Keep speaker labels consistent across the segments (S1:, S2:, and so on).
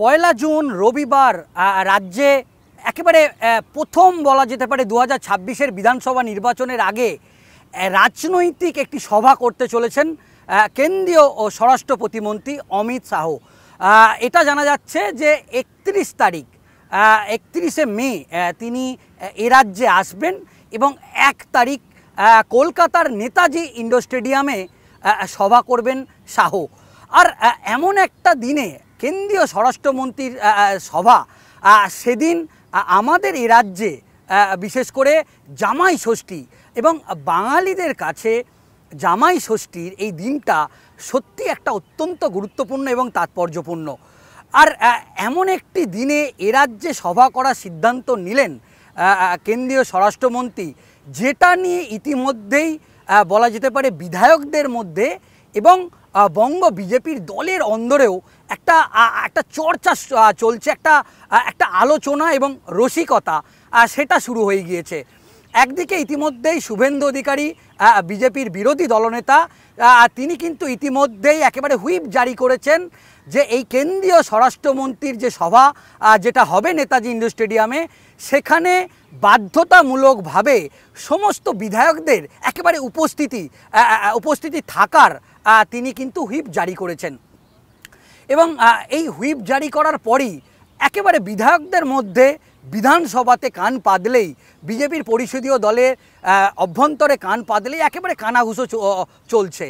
S1: পয়লা June রবিবার রাজ্যে একেবারে প্রথম বলা যেতে পারে 2026-এর বিধানসভা নির্বাচনের আগে রাজনৈতিক একটি সভা করতে চলেছেন কেন্দ্রীয় ও স্বরাষ্ট্র প্রতিমন্ত্রী অমিত শাহ। এটা জানা যাচ্ছে যে 31শে মে তিনি এ রাজ্যে আসবেন এবং 1 তারিখ কলকাতার নেতাজি ইন্ডোর স্টেডিয়ামে সভা করবেন শাহ। আর এমন একটা দিনে কেন্দ্রীয় স্বরাষ্ট্রমন্ত্রীর সভা, সেদিন আমাদের এই রাজ্যে বিশেষ করে জামাই ষষ্ঠী এবং বাঙালিদের কাছে জামাই ষষ্ঠীর এই দিনটা সত্যি একটা অত্যন্ত গুরুত্বপূর্ণ এবং তাৎপর্যপূর্ণ। আর এমন একটি দিনে এ রাজ্যে সভা করার সিদ্ধান্ত নিলেন কেন্দ্রীয় স্বরাষ্ট্রমন্ত্রী, যেটা নিয়ে ইতিমধ্যেই বলা যেতে পারে বিধায়কদের মধ্যে এবং বঙ্গ বিজেপির দলের অন্দরেও একটা চর্চা চলছে, একটা আলোচনা এবং রসিকতা সেটা শুরু হয়ে গিয়েছে। একদিকে ইতিমধ্যেই শুভেন্দু অধিকারী বিজেপির বিরোধী দলনেতা, তিনি কিন্তু ইতিমধ্যেই একেবারে হুইপ জারি করেছেন যে এই কেন্দ্রীয় স্বরাষ্ট্রমন্ত্রীর যে সভা যেটা হবে নেতাজি ইন্ডোর স্টেডিয়ামে, সেখানে বাধ্যতামূলকভাবে সমস্ত বিধায়কদের একেবারে উপস্থিতি থাকার তিনি কিন্তু হুইপ জারি করেছেন। এবং এই হুইপ জারি করার পরই একেবারে বিধায়কদের মধ্যে বিধানসভাতে কান পাতলেই, বিজেপির পরিষদীয় দলের অভ্যন্তরে কান পাতলেই একেবারে কানাঘুষো চলছে।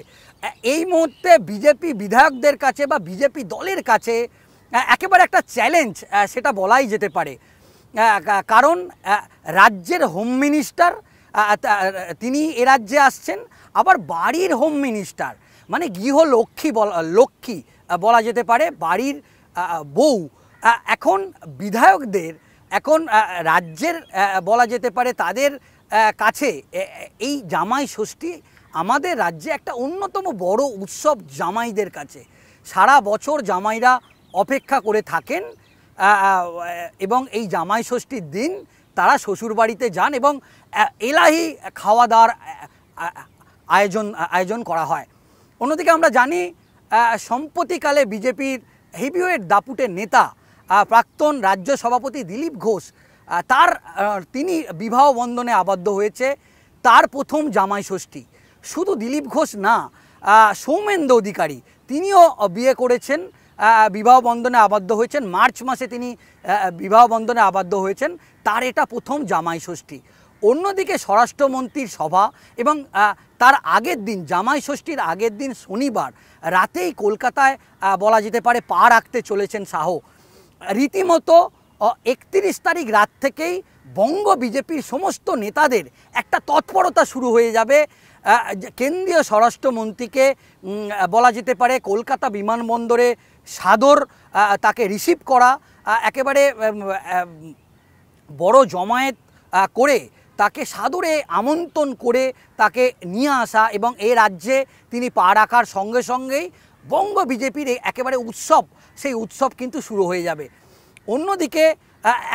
S1: এই মুহূর্তে বিজেপি বিধায়কদের কাছে বা বিজেপি দলের কাছে একেবারে একটা চ্যালেঞ্জ সেটা বলাই যেতে পারে। কারণ রাজ্যের হোম মিনিস্টার তিনি এ রাজ্যে আসছেন, আবার বাড়ির হোম মিনিস্টার মানে গৃহলক্ষ্মী বলা যেতে পারে, বাড়ির বউ। এখন বিধায়কদের, এখন রাজ্যের বলা যেতে পারে তাদের কাছে এই জামাই ষষ্ঠী আমাদের রাজ্যে একটা অন্যতম বড় উৎসব। জামাইদের কাছে সারা বছর জামাইরা অপেক্ষা করে থাকেন এবং এই জামাই ষষ্ঠীর দিন তারা শ্বশুরবাড়িতে যান এবং এলাহি খাওয়া দাওয়ার আয়োজন করা হয়। অন্যদিকে আমরা জানি সম্প্রতিকালে বিজেপির হেভিওয়েট দাপুটের নেতা প্রাক্তন রাজ্য সভাপতি দিলীপ ঘোষ, তিনি বিবাহ বন্ধনে আবদ্ধ হয়েছে, তার প্রথম জামাই ষষ্ঠী। শুধু দিলীপ ঘোষ না, সৌমেন্দু অধিকারী তিনিও বিয়ে করেছেন, বিবাহ বন্ধনে আবদ্ধ হয়েছেন, মার্চ মাসে তিনি বিবাহ বন্ধনে আবদ্ধ হয়েছেন, তার এটা প্রথম জামাই ষষ্ঠী। অন্যদিকে স্বরাষ্ট্রমন্ত্রীর সভা এবং তার আগের দিন, জামাই ষষ্ঠীর আগের দিন শনিবার রাতেই কলকাতায় বলা যেতে পারে পা রাখতে চলেছেন শাহ। রীতিমতো 31 তারিখ রাত থেকেই বঙ্গ বিজেপির সমস্ত নেতাদের একটা তৎপরতা শুরু হয়ে যাবে কেন্দ্রীয় স্বরাষ্ট্রমন্ত্রীকে বলা যেতে পারে কলকাতা বিমানবন্দরে সাদর তাকে রিসিভ করা, একেবারে বড় জমায়েত করে তাকে সাদরে আমন্ত্রণ করে তাকে নিয়ে আসা এবং এই রাজ্যে তিনি পা রাখার সঙ্গে সঙ্গেই বঙ্গ বিজেপির একেবারে উৎসব, সেই উৎসব কিন্তু শুরু হয়ে যাবে। অন্যদিকে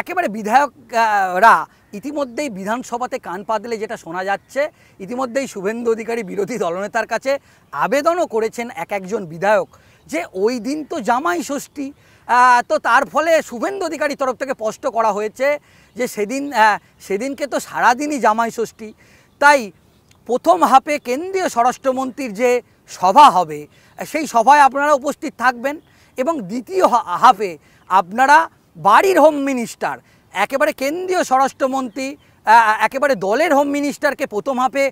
S1: একেবারে বিধায়করা ইতিমধ্যেই বিধানসভাতে কান পাতলে যেটা শোনা যাচ্ছে, ইতিমধ্যেই শুভেন্দু অধিকারী বিরোধী দলনেতার কাছে আবেদনও করেছেন একজন বিধায়ক যে ওই দিন তো জামাই ষষ্ঠী, তো তার ফলে শুভেন্দু অধিকারীর তরফ থেকে স্পষ্ট করা হয়েছে যে সেদিনকে তো সারাদিনই জামাই ষষ্ঠী। তাই প্রথম হাফে কেন্দ্রীয় স্বরাষ্ট্রমন্ত্রীর যে সভা হবে সেই সভায় আপনারা উপস্থিত থাকবেন এবং দ্বিতীয় হাফে আপনারা বাড়ির হোম মিনিস্টার, একেবারে কেন্দ্রীয় স্বরাষ্ট্রমন্ত্রী একেবারে দলের হোম মিনিস্টারকে প্রথম হাফে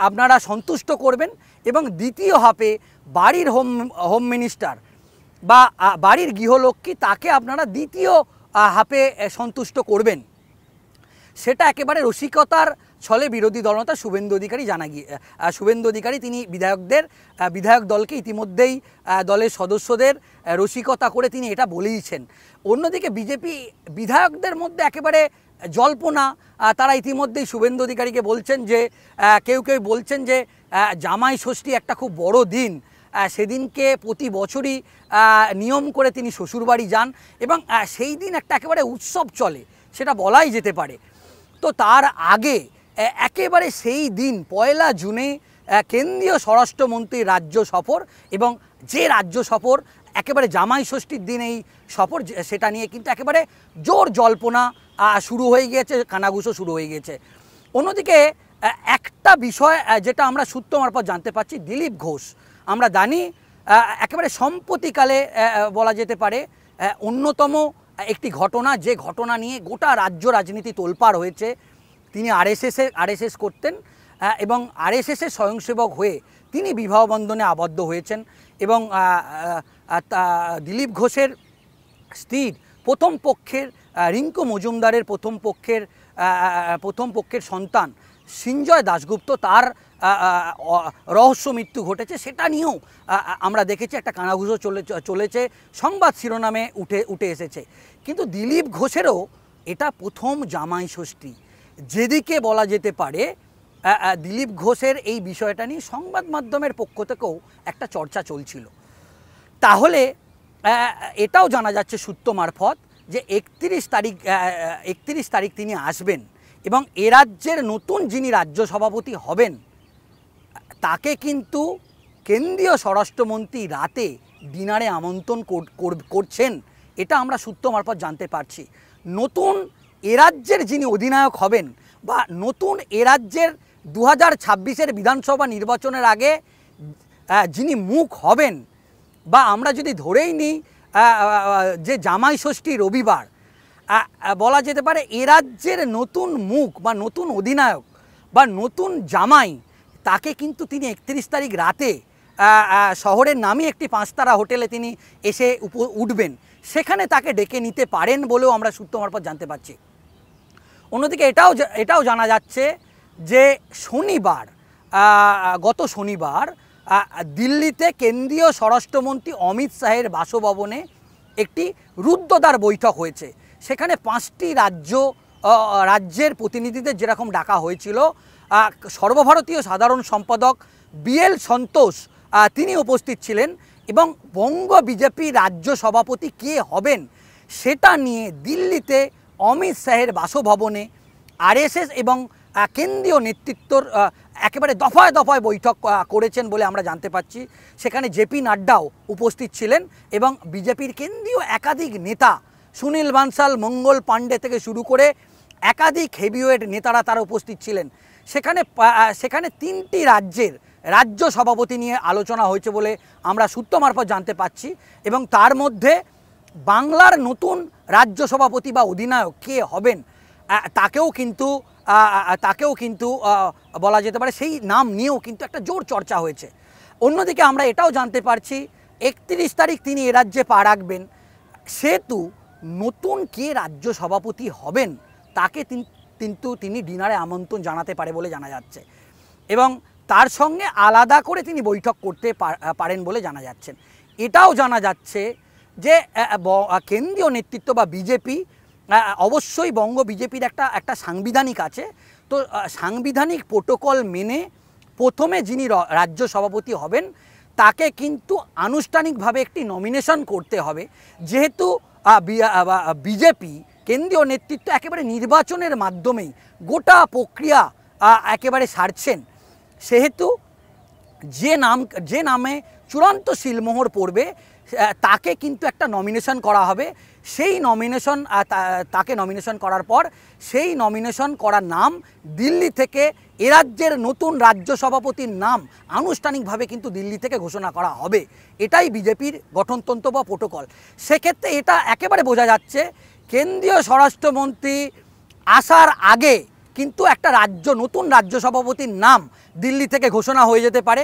S1: আপনারা সন্তুষ্ট করবেন এবং দ্বিতীয় হাফে বাড়ির হোম মিনিস্টার বা বাড়ির গৃহলক্ষ্মী তাকে আপনারা দ্বিতীয় হাফে সন্তুষ্ট করবেন। সেটা একেবারে রসিকতার ছলে বিরোধী দলনেতা শুভেন্দু অধিকারী তিনি বিধায়ক দলকে ইতিমধ্যেই দলের সদস্যদের রসিকতা করে তিনি এটা বলেইছেন। অন্যদিকে বিজেপি বিধায়কদের মধ্যে একেবারে জল্পনা, তারা ইতিমধ্যেই শুভেন্দু অধিকারীকে বলছেন যে কেউ বলছেন যে জামাই ষষ্ঠী একটা খুব বড় দিন, সেদিনকে প্রতি বছরই নিয়ম করে তিনি শ্বশুরবাড়ি যান এবং সেই দিন একটা একেবারে উৎসব চলে, সেটা বলাই যেতে পারে। তো তার আগে একেবারে সেই দিন পয়লা জুনে কেন্দ্রীয় স্বরাষ্ট্রমন্ত্রীর রাজ্য সফর এবং যে রাজ্য সফর একেবারে জামাই ষষ্ঠীর দিন এই সফর, সেটা নিয়ে কিন্তু একেবারে জোর জল্পনা শুরু হয়ে গিয়েছে, কানাঘুষো শুরু হয়ে গিয়েছে। অন্যদিকে একটা বিষয় যেটা আমরা সূত্র মারফত জানতে পারছি, দিলীপ ঘোষ, আমরা জানি একেবারে সম্প্রতিকালে বলা যেতে পারে অন্যতম একটি ঘটনা, যে ঘটনা নিয়ে গোটা রাজ্য রাজনীতি তোলপাড় হয়েছে। তিনি আরএসএস করতেন এবং আরএসএসের স্বয়ংসেবক হয়ে তিনি বিবাহ বন্ধনে আবদ্ধ হয়েছেন এবং দিলীপ ঘোষের স্ত্রীর প্রথম পক্ষের রিঙ্কু মজুমদারের প্রথম পক্ষের সন্তান সঞ্জয় দাশগুপ্ত, তার রহস্য মৃত্যু ঘটেছে। সেটা নিয়েও আমরা দেখেছি একটা কানাঘুষো চলেছে, সংবাদ শিরোনামে উঠে এসেছে। কিন্তু দিলীপ ঘোষেরও এটা প্রথম জামাই ষষ্ঠী, যেদিকে বলা যেতে পারে দিলীপ ঘোষের এই বিষয়টা নিয়ে সংবাদ মাধ্যমের পক্ষ থেকেও একটা চর্চা চলছিল। তাহলে এটাও জানা যাচ্ছে সূত্র মারফত যে 31 তারিখ তিনি আসবেন এবং এ রাজ্যের নতুন যিনি রাজ্য সভাপতি হবেন তাকে কিন্তু কেন্দ্রীয় স্বরাষ্ট্রমন্ত্রী রাতে ডিনারে আমন্ত্রণ করছেন। এটা আমরা সূত্র মারফত জানতে পারছি। নতুন এ রাজ্যের যিনি অধিনায়ক হবেন বা নতুন এ রাজ্যের 2026-এর বিধানসভা নির্বাচনের আগে যিনি মুখ হবেন, বা আমরা যদি ধরেই নিই যে জামাই ষষ্ঠী রবিবার, বলা যেতে পারে এ রাজ্যের নতুন মুখ বা নতুন অধিনায়ক বা নতুন জামাই, তাকে কিন্তু তিনি 31 তারিখ রাতে শহরের নামী একটি 5 তারা হোটেলে তিনি এসে উঠবেন, সেখানে তাকে ডেকে নিতে পারেন বলেও আমরা সূত্র মারফত জানতে পারছি। অন্যদিকে এটাও জানা যাচ্ছে যে গত শনিবার দিল্লিতে কেন্দ্রীয় স্বরাষ্ট্রমন্ত্রী অমিত শাহের বাসভবনে একটি রুদ্ধদ্বার বৈঠক হয়েছে। সেখানে 5টি রাজ্যের প্রতিনিধিদের যেরকম ডাকা হয়েছিল, সর্বভারতীয় সাধারণ সম্পাদক বিএল সন্তোষ তিনি উপস্থিত ছিলেন এবং বঙ্গ বিজেপি রাজ্য সভাপতি কে হবেন সেটা নিয়ে দিল্লিতে অমিত শাহের বাসভবনে আরএসএস এবং কেন্দ্রীয় নেতৃত্বর একেবারে দফায় দফায় বৈঠক করেছেন বলে আমরা জানতে পারছি। সেখানে জেপি নাড্ডাও উপস্থিত ছিলেন এবং বিজেপির কেন্দ্রীয় একাধিক নেতা, সুনীল বানসাল, মঙ্গল পাণ্ডে থেকে শুরু করে একাধিক হেভিওয়েট নেতারা তারা উপস্থিত ছিলেন। সেখানে 3টি রাজ্যের রাজ্য সভাপতি নিয়ে আলোচনা হয়েছে বলে আমরা সূত্র মারফত জানতে পারছি এবং তার মধ্যে বাংলার নতুন রাজ্য সভাপতি বা অধিনায়ক কে হবেন তাকেও কিন্তু বলা যেতে পারে সেই নাম নিয়েও কিন্তু একটা জোর চর্চা হয়েছে। অন্যদিকে আমরা এটাও জানতে পারছি 31 তারিখ তিনি এ রাজ্যে পা রাখবেন, সেহেতু নতুন কে রাজ্য সভাপতি হবেন তাকে কিন্তু তিনি ডিনারে আমন্ত্রণ জানাতে পারে বলে জানা যাচ্ছে এবং তার সঙ্গে আলাদা করে তিনি বৈঠক করতে পারেন বলে জানা যাচ্ছেন। এটাও জানা যাচ্ছে যে কেন্দ্রীয় নেতৃত্ব বা বিজেপি, অবশ্যই বঙ্গ বিজেপির একটা সাংবিধানিক আছে, তো সাংবিধানিক প্রোটোকল মেনে প্রথমে যিনি রাজ্য সভাপতি হবেন তাকে কিন্তু আনুষ্ঠানিকভাবে একটি নমিনেশন করতে হবে। যেহেতু বিজেপি কেন্দ্রীয় নেতৃত্ব একেবারে নির্বাচনের মাধ্যমেই গোটা প্রক্রিয়া একেবারে সারছেন, সেহেতু যে নামে চূড়ান্ত সিলমোহর পড়বে তাকে কিন্তু একটা নমিনেশন করা হবে। সেই তাকে নমিনেশন করার পর সেই নমিনেশন করার নাম দিল্লি থেকে এ রাজ্যের নতুন রাজ্য সভাপতির নাম আনুষ্ঠানিকভাবে কিন্তু দিল্লি থেকে ঘোষণা করা হবে। এটাই বিজেপির গঠনতন্ত্র বা প্রোটোকল। সেক্ষেত্রে এটা একেবারে বোঝা যাচ্ছে কেন্দ্রীয় স্বরাষ্ট্রমন্ত্রী আসার আগে কিন্তু একটা নতুন রাজ্য সভাপতির নাম দিল্লি থেকে ঘোষণা হয়ে যেতে পারে।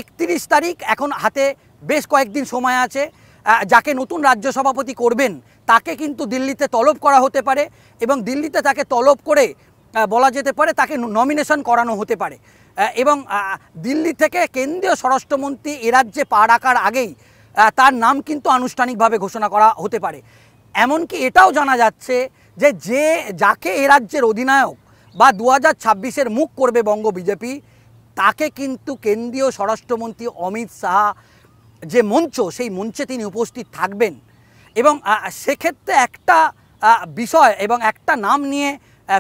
S1: 31 তারিখ এখন হাতে বেশ কয়েকদিন সময় আছে। যাকে নতুন রাজ্য সভাপতি করবেন তাকে কিন্তু দিল্লিতে তলব করা হতে পারে এবং দিল্লিতে তাকে তলব করে বলা যেতে পারে তাকে নমিনেশন করানো হতে পারে এবং দিল্লি থেকে কেন্দ্রীয় স্বরাষ্ট্রমন্ত্রী এ রাজ্যে পা রাখার আগেই তার নাম কিন্তু আনুষ্ঠানিকভাবে ঘোষণা করা হতে পারে। এমনকি এটাও জানা যাচ্ছে যে যাকে এ রাজ্যের অধিনায়ক বা 2026-এর মুখ করবে বঙ্গ বিজেপি, তাকে কিন্তু কেন্দ্রীয় স্বরাষ্ট্রমন্ত্রী অমিত শাহ যে মঞ্চ, সেই মঞ্চে তিনি উপস্থিত থাকবেন এবং সেক্ষেত্রে একটা বিষয় এবং একটা নাম নিয়ে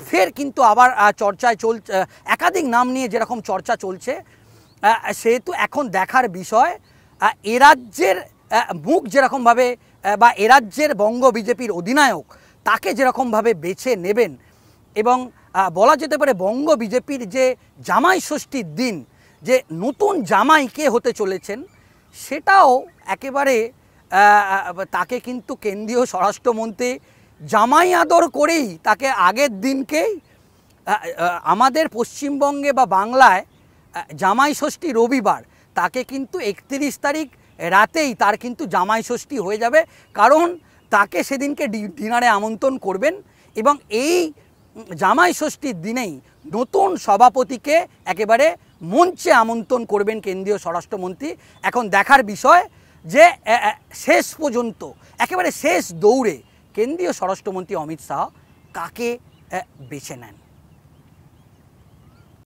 S1: ফের কিন্তু আবার চর্চায় একাধিক নাম নিয়ে যেরকম চর্চা চলছে, সেহেতু এখন দেখার বিষয় এ রাজ্যের মুখ যেরকমভাবে বা এ রাজ্যের বঙ্গ বিজেপির অধিনায়ক তাকে যেরকমভাবে বেছে নেবেন এবং বলা যেতে পারে বঙ্গ বিজেপির যে জামাই ষষ্ঠীর দিন যে নতুন জামাই কে হতে চলেছেন সেটাও একেবারে তাকে কিন্তু কেন্দ্রীয় স্বরাষ্ট্রমন্ত্রী জামাই আদর করেই তাকে আগের দিনকেই আমাদের পশ্চিমবঙ্গে বা বাংলায় জামাই ষষ্ঠী রবিবার, তাকে কিন্তু 31 তারিখ রাতেই তার কিন্তু জামাই ষষ্ঠী হয়ে যাবে, কারণ তাকে সেদিনকে ডিনারে আমন্ত্রণ করবেন এবং এই জামাই ষষ্ঠীর দিনেই নতুন সভাপতিকে একেবারে মঞ্চে আমন্ত্রণ করবেন কেন্দ্রীয় স্বরাষ্ট্রমন্ত্রী। এখন দেখার বিষয় যে শেষ পর্যন্ত একেবারে শেষ দৌড়ে কেন্দ্রীয় স্বরাষ্ট্রমন্ত্রী অমিত শাহ কাকে বেছে নেন।